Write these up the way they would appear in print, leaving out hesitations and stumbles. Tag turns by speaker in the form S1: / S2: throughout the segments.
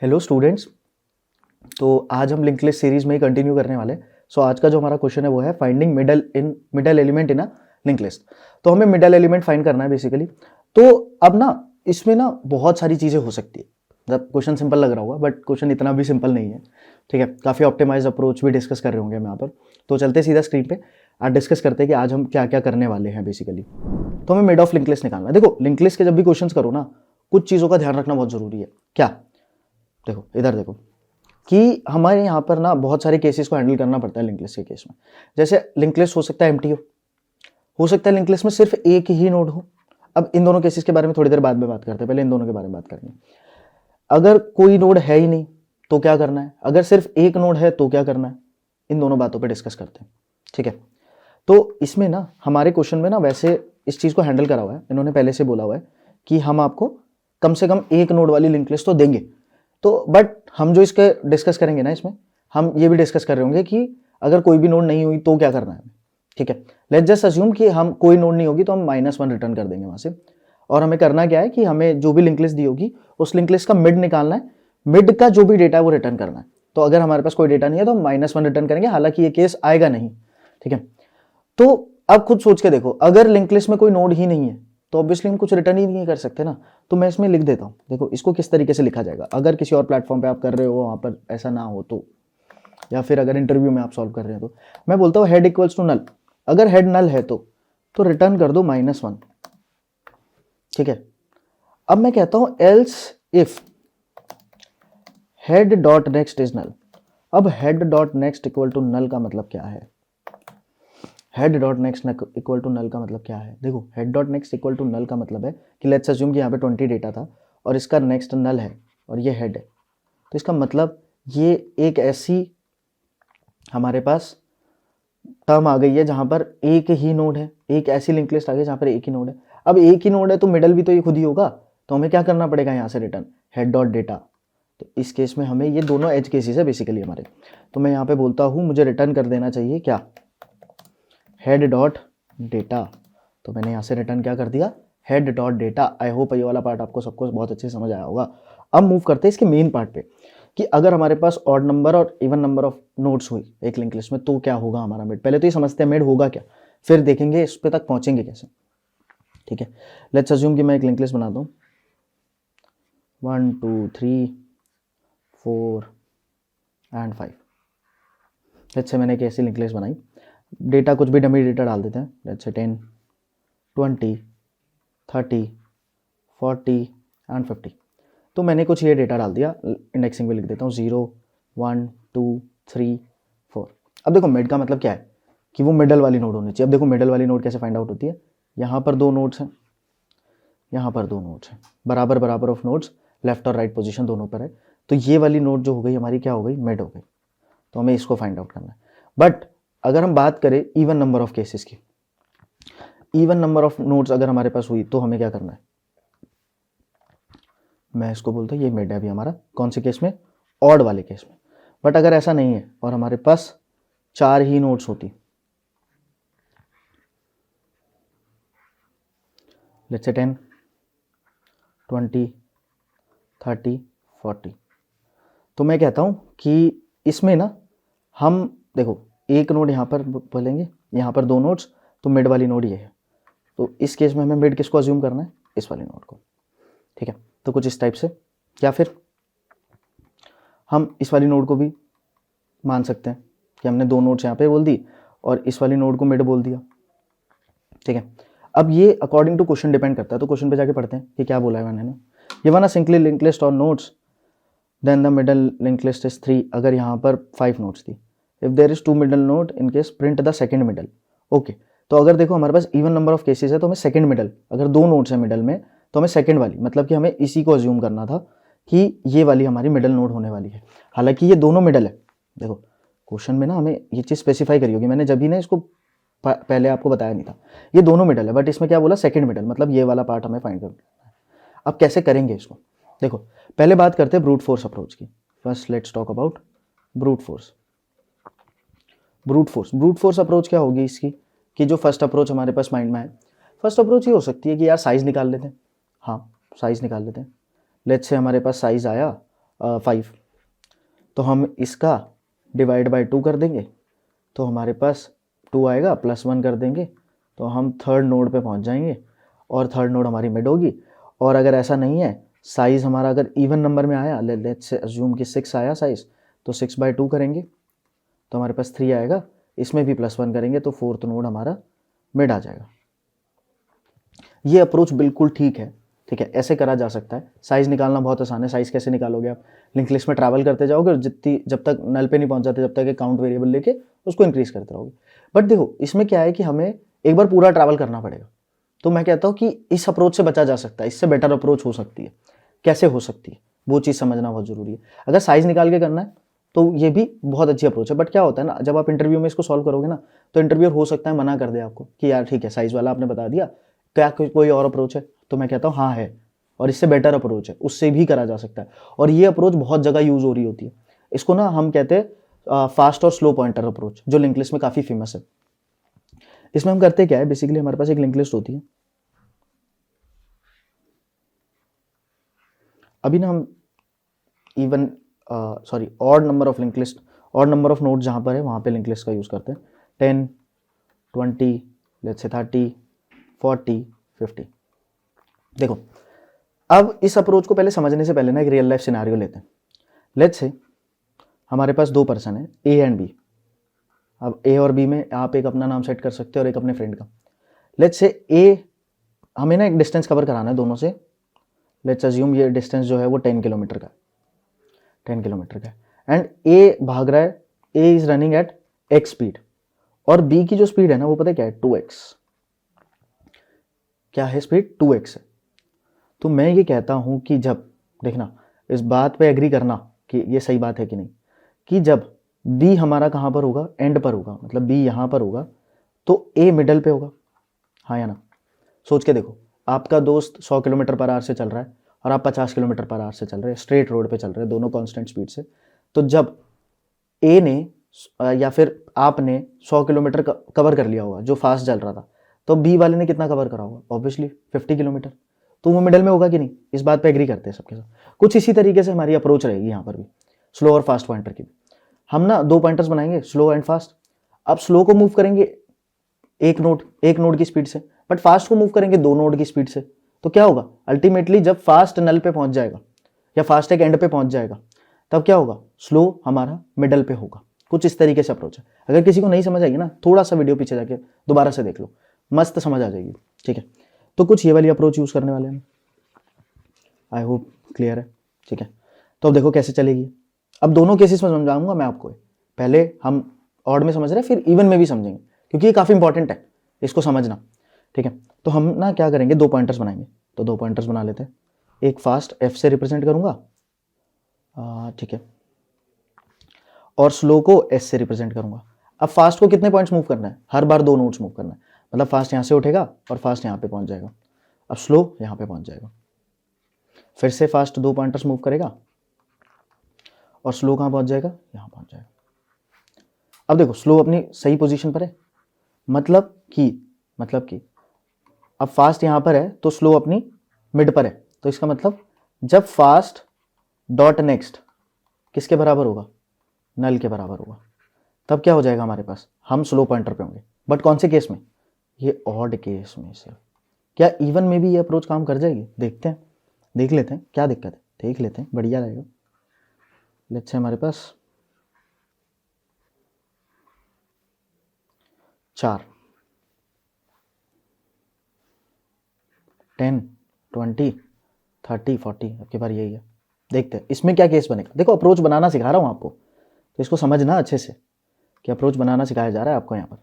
S1: Hello students. तो आज हम लिंक लिस्ट सीरीज में ही कंटिन्यू करने वाले। सो आज का जो हमारा क्वेश्चन है वो है finding middle element in a link list. तो हमें मिडल एलिमेंट फाइंड करना है बेसिकली। तो अब ना इसमें ना बहुत सारी चीज़ें हो सकती है। मतलब क्वेश्चन सिंपल लग रहा होगा बट क्वेश्चन इतना भी सिंपल नहीं है। ठीक है, काफ़ी ऑप्टिमाइज अप्रोच भी डिस्कस कर रहे होंगे हम यहाँ पर। तो चलते सीधा स्क्रीन पे आज डिस्कस करते हैं कि आज हम क्या क्या करने वाले हैं बेसिकली। तो हमें मिड ऑफ लिंक लिस्ट निकालना है। देखो लिंक लिस्ट के जब भी क्वेश्चंस करो ना, कुछ चीज़ों का ध्यान रखना बहुत ज़रूरी है। क्या? देखो इधर देखो कि हमारे यहाँ पर ना बहुत सारे केसेस को हैंडल करना पड़ता है लिंक लिस्ट के केस में। जैसे लिंक लिस्ट हो सकता है एम्प्टी हो सकता है लिंक लिस्ट में सिर्फ एक ही नोड हो। अब इन दोनों केसेस के बारे में थोड़ी देर बाद में बात करते हैं, पहले इन दोनों के बारे में बात करनी है। अगर कोई नोड है ही नहीं तो क्या करना है, अगर सिर्फ एक नोड है तो क्या करना है, इन दोनों बातों पर डिस्कस करते हैं। ठीक है, तो इसमें ना हमारे क्वेश्चन में ना वैसे इस चीज़ को हैंडल करा हुआ है, इन्होंने पहले से बोला हुआ है कि हम आपको कम से कम एक नोड वाली लिंक लिस्ट तो देंगे। तो बट हम जो इसके डिस्कस करेंगे ना, इसमें हम ये भी डिस्कस कर रहे होंगे कि अगर कोई भी नोड नहीं हुई तो क्या करना है। ठीक है, लेट्स जस्ट अज्यूम कि हम कोई नोड नहीं होगी तो हम -1 रिटर्न कर देंगे वहां से। और हमें करना क्या है कि हमें जो भी लिंक लिस्ट दी होगी उस लिंक लिस्ट का मिड निकालना है। मिड का जो भी डेटा है वो रिटर्न करना है। तो अगर हमारे पास कोई डेटा नहीं है तो हम -1 रिटर्न करेंगे, हालांकि ये केस आएगा नहीं। ठीक है, तो अब खुद सोच के देखो, अगर लिंक लिस्ट में कोई नोड ही नहीं है तो ऑब्वियसली हम कुछ रिटर्न ही नहीं कर सकते ना। तो मैं इसमें लिख देता हूं, देखो इसको किस तरीके से लिखा जाएगा। अगर किसी और प्लेटफॉर्म पे आप कर रहे हो वहां पर ऐसा ना हो तो, या फिर अगर इंटरव्यू में आप सॉल्व कर रहे हो तो मैं बोलता हूँ हेड इक्वल्स टू नल। अगर हेड नल है तो रिटर्न कर दो -1। ठीक है, अब मैं कहता हूं else if head dot next is null. अब head dot next equal to null का मतलब क्या है? Head dot next equal to null का मतलब क्या है? देखो head dot next equal to null का मतलब है कि लेट्स अज्यूम कि यहाँ पे 20 डेटा था और इसका नेक्स्ट नल है और ये हेड है। तो इसका मतलब ये एक ऐसी हमारे पास टर्म आ गई है जहां पर एक ही नोड है, एक ऐसी लिंक लिस्ट आ गई जहां पर एक ही नोड है। अब एक ही नोड है तो मिडल भी तो ये खुद ही होगा। तो हमें क्या करना पड़ेगा यहाँ से, रिटर्न हेड डॉट डेटा। तो इस केस में हमें ये दोनों एज केसेस है बेसिकली हमारे। तो मैं यहाँ पे बोलता हूँ मुझे रिटर्न कर देना चाहिए क्या, हेड डॉट डेटा। तो मैंने यहाँ से रिटर्न क्या कर दिया, head dot data. I hope ये वाला पार्ट आपको सबको बहुत अच्छे से समझ आया होगा। अब मूव करते हैं इसके मेन पार्ट पे कि अगर हमारे पास ऑड नंबर और इवन नंबर ऑफ नोड्स हुई एक लिंक लिस्ट में तो क्या होगा हमारा मिड। पहले तो ये समझते हैं मिड होगा क्या, फिर देखेंगे इस पे तक पहुंचेंगे कैसे। ठीक है, लेट्स अज्यूम कि मैं एक लिंक लिस्ट बनाता हूँ 1 2 3 4 एंड 5। लेट्स से मैंने एक ऐसी लिंक लिस्ट बनाई, डेटा कुछ भी डमी डेटा डाल देते हैं, लेट्स से 10 20 30 40 एंड 50। तो मैंने कुछ ये डेटा डाल दिया, इंडेक्सिंग में लिख देता हूँ 0 1 2 3 4। अब देखो मिड का मतलब क्या है कि वो मिडल वाली नोड होनी चाहिए। अब देखो मिडल वाली नोड कैसे फाइंड आउट होती है, यहाँ पर दो नोड्स हैं, यहाँ पर दो नोड्स हैं, बराबर बराबर ऑफ नोड्स, लेफ्ट और राइट पोजीशन दोनों पर है। तो ये वाली नोड जो हो गई हमारी क्या हो गई, मिड हो गई। तो हमें इसको फाइंड आउट करना है। बट अगर हम बात करें इवन नंबर ऑफ केसेस की, इवन नंबर ऑफ नोड्स अगर हमारे पास हुई तो हमें क्या करना है, मैं इसको बोलता हूँ ये मिड है अभी हमारा। कौन से केस में, ऑड वाले केस में। बट अगर ऐसा नहीं है और हमारे पास 4 ही नोड्स होती, लेट्स से 10 20 30 40, तो मैं कहता हूँ कि इसमें ना हम देखो एक नोड यहाँ पर बोलेंगे, यहाँ पर दो नोड्स, तो मिड वाली नोड ये है। तो इस केस में हमें मिड किसको अज्यूम करना है, इस वाली नोड को। ठीक है, तो कुछ इस टाइप से, या फिर हम इस वाली नोड को भी मान सकते हैं कि हमने दो नोड्स यहाँ पे बोल दी और इस वाली नोड को मिड बोल दिया। ठीक है, अब ये अकॉर्डिंग टू क्वेश्चन डिपेंड करता है। तो क्वेश्चन पे जाके पढ़ते हैं कि क्या बोला है मैंने। ये वन सिंपली लिंक लिस्ट और nodes then the middle link list is 3। अगर यहाँ पर 5 नोड्स थी, if there is 2 middle node in case print the second middle. Okay, तो अगर देखो हमारे पास इवन नंबर ऑफ केसेस है तो हमें सेकंड मिडल, अगर दो नोड्स है मिडल में तो हमें सेकंड वाली, मतलब कि हमें इसी को अज्यूम करना था कि ये वाली हमारी मिडल नोड होने वाली है। हालांकि ये दोनों मिडल है। देखो क्वेश्चन में ना हमें ये चीज़ स्पेसिफाई करी होगी, मैंने जब भी ना इसको पहले आपको बताया नहीं था। ये दोनों मिडल है बट इसमें क्या बोला, सेकंड मिडल, मतलब ये वाला पार्ट हमें फाइंड करना है। अब कैसे करेंगे इसको, देखो पहले बात करते हैं ब्रूट फोर्स अप्रोच की। First let's talk about brute force. Brute force approach क्या होगी इसकी, कि जो फर्स्ट अप्रोच हमारे पास माइंड में है, फर्स्ट अप्रोच ये हो सकती है कि यार साइज निकाल लेते हैं। हाँ साइज निकाल लेते हैं। लेट्स से हमारे पास साइज आया 5, तो हम इसका डिवाइड बाय 2 कर देंगे तो हमारे पास 2 आएगा, +1 कर देंगे तो हम थर्ड नोड पे पहुंच जाएंगे और थर्ड नोड हमारी मिड होगी। और अगर ऐसा नहीं है, साइज़ हमारा अगर इवन नंबर में आया, लेट्स से अज्यूम कि 6 आया साइज़, तो 6/2 करेंगे तो हमारे पास 3 आएगा, इसमें भी +1 करेंगे तो फोर्थ नोड हमारा मिड आ जाएगा। ये अप्रोच बिल्कुल ठीक है, ठीक है, ऐसे करा जा सकता है। साइज़ निकालना बहुत आसान है। साइज़ कैसे निकालोगे आप? लिंक लिस्ट में ट्रैवल करते जाओगे और जितनी जब तक नल पे नहीं पहुंच जाते, जब तक एक काउंट वेरिएबल लेके उसको इंक्रीज करते रहोगे। बट देखो इसमें क्या है कि हमें एक बार पूरा ट्रैवल करना पड़ेगा। तो मैं कहता हूँ कि इस अप्रोच से बचा जा सकता है, इससे बेटर अप्रोच हो सकती है। कैसे हो सकती है वो चीज़ समझना बहुत ज़रूरी है। अगर साइज़ निकाल के करना है तो ये भी बहुत अच्छी अप्रोच है। बट क्या होता है ना, जब आप इंटरव्यू में इसको सॉल्व करोगे ना, तो इंटरव्यूअर हो सकता है मना कर दे आपको कि यार ठीक है, साइज़ वाला आपने बता दिया, क्या कोई और अप्रोच है? तो मैं कहता हूँ हाँ है, और इससे बेटर अप्रोच है, उससे भी करा जा सकता है। और ये अप्रोच बहुत जगह यूज हो रही होती है। इसको ना हम कहते हैं फास्ट और स्लो पॉइंटर अप्रोच, जो लिंक लिस्ट में काफ़ी फेमस है। इसमें हम करते क्या है, बेसिकली हमारे पास एक लिंक लिस्ट होती है। अभी ना हम even odd number of link list, odd number of node जहाँ पर है वहाँ पे लिंक लिस्ट का यूज़ करते हैं। 10, 20, लेट्स से 30, 40, 50। देखो अब इस अप्रोच को पहले समझने से पहले ना एक रियल लाइफ सिनेरियो लेते हैं। लेट्स से हमारे पास 2 पर्सन है, ए एंड बी। अब ए और बी में आप एक अपना नाम सेट कर सकते हो और एक अपने फ्रेंड का। लेट्स से ए, हमें ना एक डिस्टेंस कवर कराना है दोनों से। लेट्स अज्यूम ये डिस्टेंस जो है वो 10 किलोमीटर का है, 10 किलोमीटर का है। एंड ए भाग रहा है, A is running at x speed, और बी की जो स्पीड है ना वो पता है क्या है, 2x। क्या है स्पीड? 2x है। तो मैं ये कहता हूं कि जब, देखना इस बात पे एग्री करना कि ये सही बात है कि नहीं, कि जब बी हमारा कहाँ पर होगा, एंड पर होगा, मतलब बी यहाँ पर होगा, तो ए मिडल पे होगा, हाँ या ना? सोच के देखो, आपका दोस्त 100 किलोमीटर पर आवर से चल रहा है और आप 50 किलोमीटर पर आवर से चल रहे हैं, स्ट्रेट रोड पे चल रहे हैं, दोनों कांस्टेंट स्पीड से। तो जब ए ने या फिर आपने 100 किलोमीटर कवर कर लिया होगा जो फास्ट चल रहा था, तो बी वाले ने कितना कवर करा होगा? Obviously 50 kilometre. तो वो मिडल में होगा कि नहीं? इस बात पे एग्री करते हैं सबके साथ। कुछ इसी तरीके से हमारी अप्रोच रहेगी यहाँ पर भी, स्लो और फास्ट पॉइंटर की भी। हम ना 2 पॉइंटर्स बनाएंगे, स्लो एंड फास्ट। अब स्लो को मूव करेंगे एक नोड की स्पीड से, बट फास्ट को मूव करेंगे 2 नोड की स्पीड से। तो क्या होगा अल्टीमेटली, जब फास्ट नल पे पहुंच जाएगा या फास्ट एक एंड पे पहुंच जाएगा, तब क्या होगा? स्लो हमारा मिडल पे होगा। कुछ इस तरीके से अप्रोच है। अगर किसी को नहीं समझ आएगी ना, थोड़ा सा वीडियो पीछे जाके दोबारा से देख लो, मस्त समझ आ जाएगी, ठीक है? तो कुछ ये वाली अप्रोच यूज करने वाले हैं। आई होप क्लियर है, ठीक है? तो अब देखो कैसे चलेगी। अब दोनों केसेस में समझाऊंगा मैं आपको। पहले हम ऑड में समझ रहे हैं, फिर इवन में भी समझेंगे, क्योंकि ये काफ़ी इंपॉर्टेंट है इसको समझना, ठीक है? तो हम ना क्या करेंगे, 2 पॉइंटर्स बनाएंगे। तो 2 पॉइंटर्स बना लेते हैं। एक फास्ट एफ से रिप्रेजेंट करूंगा, ठीक है, और स्लो को एस से रिप्रेजेंट करूंगा। अब फास्ट को कितने पॉइंट्स मूव करना है? हर बार 2 नोड्स मूव करना है। मतलब फास्ट यहाँ से उठेगा और फास्ट यहाँ पे पहुंच जाएगा। अब स्लो यहाँ पे पहुंच जाएगा। फिर से फास्ट 2 पॉइंटर्स मूव करेगा और स्लो कहाँ पहुंच जाएगा? यहाँ पहुंच जाएगा। अब देखो स्लो अपनी सही पोजीशन पर है, मतलब कि अब फास्ट यहाँ पर है तो स्लो अपनी मिड पर है। तो इसका मतलब जब फास्ट डॉट नेक्स्ट किसके बराबर होगा? नल के बराबर होगा, तब क्या हो जाएगा हमारे पास? हम स्लो पॉइंटर पे होंगे। बट कौन से केस में? ये ऑड केस में से। क्या इवन में भी ये अप्रोच काम कर जाएगी? देखते हैं, देख लेते हैं क्या दिक्कत है, देख लेते हैं, बढ़िया रहेगा। लेट्स से हमारे पास 4, 10, 20, 30, 40, अब की बार यही है। देखते हैं इसमें क्या केस बनेगा। देखो अप्रोच बनाना सिखा रहा हूँ आपको, तो इसको समझना अच्छे से कि अप्रोच बनाना सिखाया जा रहा है आपको यहाँ पर।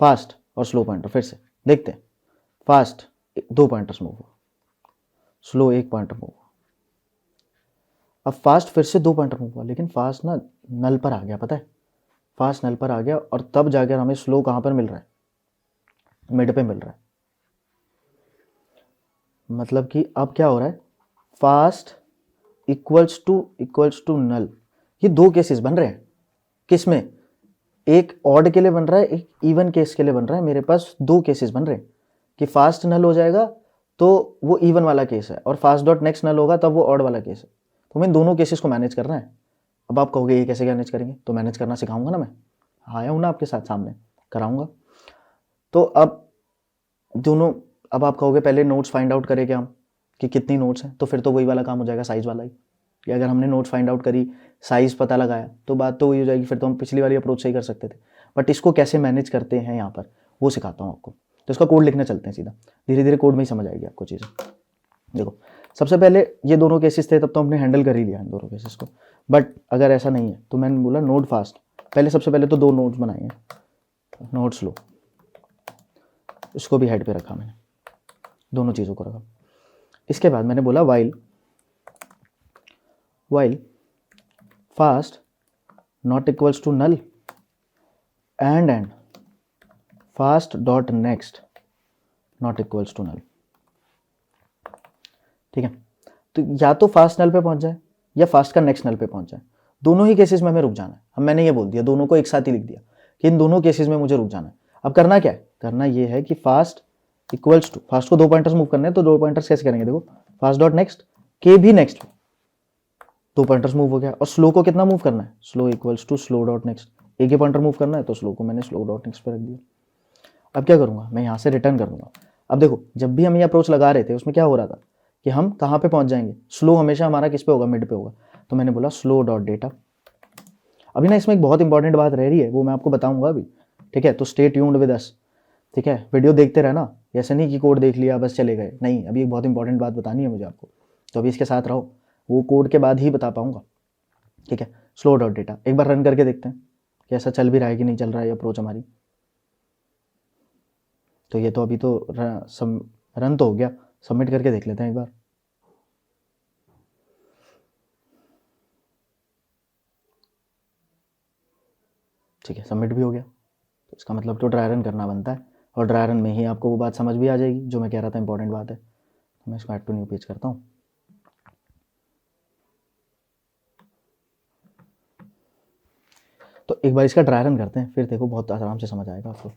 S1: फास्ट और स्लो पॉइंटर फिर से देखते हैं। फास्ट 2 पॉइंटर्स मूव हुआ, स्लो 1 पॉइंटर मूव हुआ। अब फास्ट फिर से 2 पॉइंटर मूव हुआ, लेकिन फास्ट ना नल पर आ गया, पता है? फास्ट नल पर आ गया और तब जाकर हमें स्लो कहाँ पर मिल रहा है? मिड पे मिल रहा है। मतलब कि अब क्या हो रहा है? Fast equals to null. ये 2 केसेस बन रहे हैं। किस में? एक ऑड के लिए बन रहा है, एक इवन केस के लिए बन रहा है। मेरे पास 2 केसेस बन रहे हैं कि फास्ट नल हो जाएगा तो वो इवन वाला केस है, और फास्ट डॉट नेक्स्ट नल होगा तब वो ऑड वाला केस है। तो हमें दोनों केसेस को मैनेज करना है। अब आप कहोगे ये कैसे मैनेज करेंगे, तो मैनेज करना सिखाऊंगा ना मैं, आया हूँ ना आपके साथ सामने, कराऊंगा। तो अब दोनों, अब आप कहोगे पहले नोट्स फाइंड आउट करें क्या हम कि कितनी नोट्स हैं, तो फिर तो वही वाला काम हो जाएगा साइज़ वाला ही, कि अगर हमने नोट्स फाइंड आउट करी, साइज़ पता लगाया, तो बात तो वही हो जाएगी, फिर तो हम पिछली वाली अप्रोच से ही कर सकते थे। बट इसको कैसे मैनेज करते हैं यहाँ पर वो सिखाता हूँ आपको। तो इसका कोड लिखने चलते हैं सीधा, धीरे धीरे कोड में ही समझ आएगी आपको चीज़ें। देखो सबसे पहले ये दोनों केसेस थे, तब तो हमने हैंडल कर ही लिया इन दोनों केसेस को। बट अगर ऐसा नहीं है तो मैंने बोला नोट फास्ट, पहले सबसे पहले तो 2 नोट्स बनाए हैं, नोट स्लो, इसको भी हेड पे रखा मैंने, दोनों चीज़ों को रखा। इसके बाद मैंने बोला while fast not equals to null and fast dot next not equals to null. ठीक है, तो या तो फास्ट नल पे पहुंच जाए या फास्ट का नेक्स्ट नल पे पहुंच जाए, दोनों ही केसेस में हमें रुक जाना है। हम मैंने ये बोल दिया, दोनों को एक साथ ही लिख दिया कि इन दोनों केसेस में मुझे रुक जाना है। अब करना क्या है, करना ये है कि फास्ट इक्वल्स टू, फास्ट को 2 पॉइंटर्स मूव करने हैं, तो 2 पॉइंटर्स कैसे करेंगे, देखो फास्ट डॉट नेक्स्ट के भी नेक्स्ट पे 2 पॉइंटर्स मूव हो गया। और स्लो को कितना मूव करना है, slow equals to slow dot next, एक ही पॉइंटर मूव करना है, तो स्लो को मैंने स्लो डॉट नेक्स्ट पे रख दिया। अब क्या करूंगा, मैं यहाँ से रिटर्न कर दूंगा। अब देखो जब भी हम ये अप्रोच लगा रहे थे उसमें क्या हो रहा था कि हम कहाँ पे पहुंच जाएंगे, स्लो हमेशा हमारा किस पे होगा, मिड पे होगा। तो मैंने बोला स्लो डॉट डेटा। अभी ना इसमें एक बहुत इंपॉर्टेंट बात रह रही है, वो मैं आपको बताऊंगा अभी, ठीक है, तो स्टे ट्यून्ड विद अस, ठीक है, वीडियो देखते रहना, ऐसे नहीं कि कोड देख लिया बस चले गए, नहीं, अभी एक बहुत इंपॉर्टेंट बात बतानी है मुझे आपको, तो अभी इसके साथ रहो, वो कोड के बाद ही बता पाऊंगा। ठीक है, स्लो डॉट डेटा एक बार रन करके देखते हैं कि ऐसा चल भी रहा है कि नहीं चल रहा है अप्रोच हमारी। तो ये तो अभी तो रन तो हो गया, सबमिट करके देख लेते हैं एक बार। ठीक है, सबमिट भी हो गया, तो इसका मतलब तो ड्राई रन करना बनता है, और ड्राई रन में ही आपको वो बात समझ भी आ जाएगी जो मैं कह रहा था, इंपॉर्टेंट बात है। तो मैं इसको ऐड टू न्यू पेज करता हूँ। तो एक बार इसका ड्राई रन करते हैं, फिर देखो बहुत आराम से समझ आएगा आपको।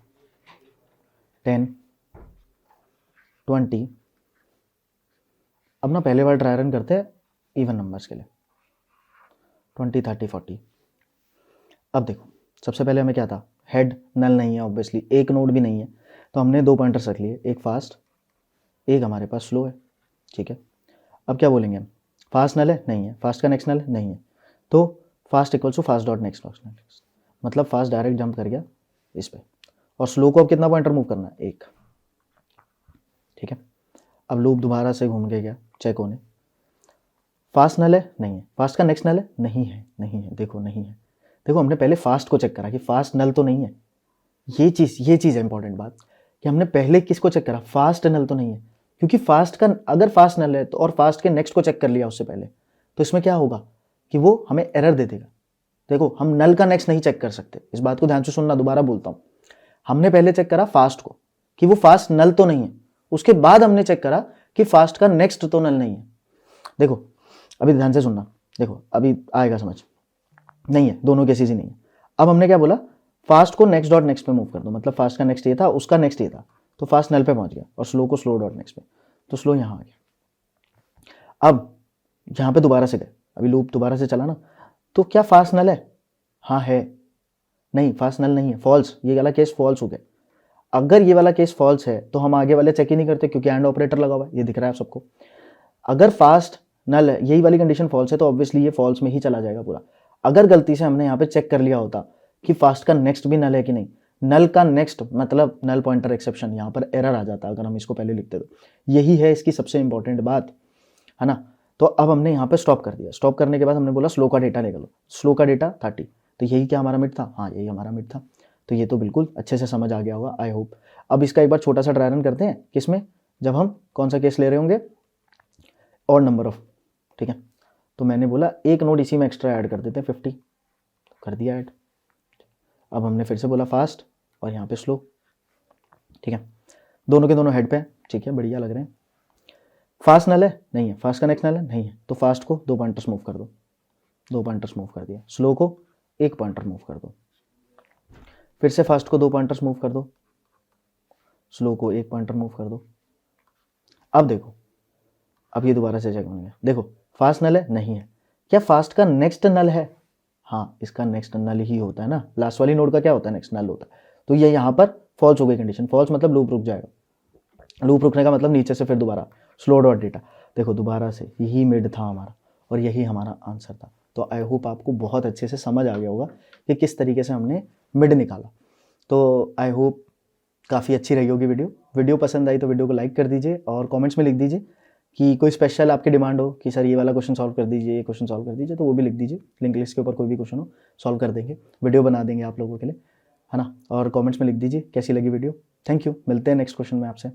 S1: 10 20, अब ना पहले बार ड्राई रन करते हैं इवन नंबर्स के लिए, 20 30 40। अब देखो सबसे पहले हमें क्या था, हेड नल नहीं है ऑब्वियसली, एक नोड भी नहीं है, तो हमने 2 पॉइंटर्स रख लिए, एक फास्ट एक हमारे पास स्लो है। ठीक है, अब क्या बोलेंगे हम, फास्ट नल है, नहीं है, फास्ट का नेक्स्ट नल है, नहीं है, तो fast equals to fast dot next, मतलब फास्ट डायरेक्ट जंप कर गया इस पे, और स्लो को अब कितना पॉइंटर मूव करना है, 1। ठीक है, अब लूप दोबारा से घूम के गया, चेक होने, फास्ट नल है, नहीं है, फास्ट का नेक्स्ट नल है, नहीं है, नहीं है, देखो नहीं है, देखो हमने पहले फास्ट को चेक करा कि फास्ट नल तो नहीं है, ये चीज़ है इंपॉर्टेंट बात, कि हमने पहले किसको चेक करा, फास्ट नल तो नहीं है, क्योंकि फास्ट का अगर फास्ट नल है तो, और फास्ट के नेक्स्ट को चेक कर लिया उससे पहले, तो इसमें क्या होगा कि वो हमें एरर दे देगा। देखो हम नल का नेक्स्ट नहीं चेक कर सकते, इस बात को ध्यान से सुनना, दोबारा बोलता हूँ, हमने पहले चेक करा फास्ट को कि वो फास्ट नल तो नहीं है, उसके बाद हमने चेक करा कि फास्ट का नेक्स्ट तो नल नहीं है। देखो अभी ध्यान से सुनना, देखो अभी आएगा समझ, नहीं है, दोनों केसेस ही नहीं है। अब हमने क्या बोला, फास्ट को नेक्स्ट डॉट नेक्स्ट पे मूव कर दो, मतलब फास्ट का नेक्स्ट ये था, उसका नेक्स्ट ये था, तो फास्ट नल पे पहुंच गया, और स्लो को स्लो डॉट नेक्स्ट पे, तो स्लो यहाँ आ गया। अब यहाँ पे दोबारा से गए, अभी लूप दोबारा से चला ना, तो क्या फास्ट नल है, हाँ है, नहीं फास्ट नल नहीं है, फॉल्स, ये वाला केस फॉल्स हो गया। अगर ये वाला केस फॉल्स है तो हम आगे वाले चेक ही नहीं करते, क्योंकि एंड ऑपरेटर लगा हुआ है, ये दिख रहा है आप सबको। अगर फास्ट नल है, यही वाली कंडीशन फॉल्स है, तो ऑब्वियसली ये फॉल्स में ही चला जाएगा पूरा। अगर गलती से हमने यहाँ पे चेक कर लिया होता कि फास्ट का नेक्स्ट भी नल है कि नहीं, नल का नेक्स्ट मतलब नल पॉइंटर एक्सेप्शन, यहाँ पर एरर आ जाता अगर हम इसको पहले लिखते तो। यही है इसकी सबसे इंपॉर्टेंट बात, है ना। तो अब हमने यहाँ पे स्टॉप कर दिया, स्टॉप करने के बाद हमने बोला स्लो का डेटा ले लो, स्लो का डेटा 30, तो यही क्या हमारा मिड था, हाँ यही हमारा मिड था। तो ये तो बिल्कुल अच्छे से समझ आ गया होगा, आई होप। अब इसका एक बार छोटा सा ड्राई रन करते हैं, किसमें, जब हम कौन सा केस ले रहे होंगे, और नंबर ऑफ। ठीक है, तो मैंने बोला एक नोड इसी में एक्स्ट्रा ऐड कर देते हैं, 50 कर दिया ऐड। अब हमने फिर से बोला फास्ट और यहाँ पे स्लो। ठीक है, दोनों के दोनों हेड पे, ठीक है, बढ़िया लग रहे हैं। फास्ट नल है, नहीं है, फास्ट का नेक्स्ट नल है, नहीं है, तो फास्ट को 2 पॉइंटर्स मूव कर दो, 2 पॉइंटर्स मूव कर दिया, स्लो को 1 पॉइंटर मूव कर दो, फिर से फास्ट को 2 पॉइंटर्स मूव कर दो, स्लो को 1 पॉइंटर मूव कर दो। अब देखो, अब ये दोबारा से चेक होंगे, देखो फास्ट नल है, नहीं है, क्या फास्ट का नेक्स्ट नल है? हाँ, इसका नेक्स्ट नल ही होता है ना, लास्ट वाली नोड का क्या होता है, नेक्स्ट नल होता है। तो ये यहाँ पर फॉल्स हो गई कंडीशन। फॉल्स मतलब लूप रुक जाएगा। लूप रुकने का मतलब नीचे से फिर दोबारा स्लो डॉट डेटा, देखो दोबारा से यही मिड था हमारा और यही हमारा आंसर था। तो आई होप आपको बहुत अच्छे से समझ आ गया होगा कि किस तरीके से हमने मिड निकाला। तो आई होप काफ़ी अच्छी रही होगी वीडियो पसंद आई तो वीडियो को लाइक कर दीजिए और कमेंट्स में लिख दीजिए कि कोई स्पेशल आपकी डिमांड हो कि सर ये वाला क्वेश्चन सॉल्व कर दीजिए, ये क्वेश्चन सॉल्व कर दीजिए, तो वो भी लिख दीजिए। लिंक लिस्ट के ऊपर कोई भी क्वेश्चन हो सॉल्व कर देंगे, वीडियो बना देंगे आप लोगों के लिए, है ना। और कमेंट्स में लिख दीजिए कैसी लगी वीडियो। थैंक यू, मिलते हैं नेक्स्ट क्वेश्चन में आपसे।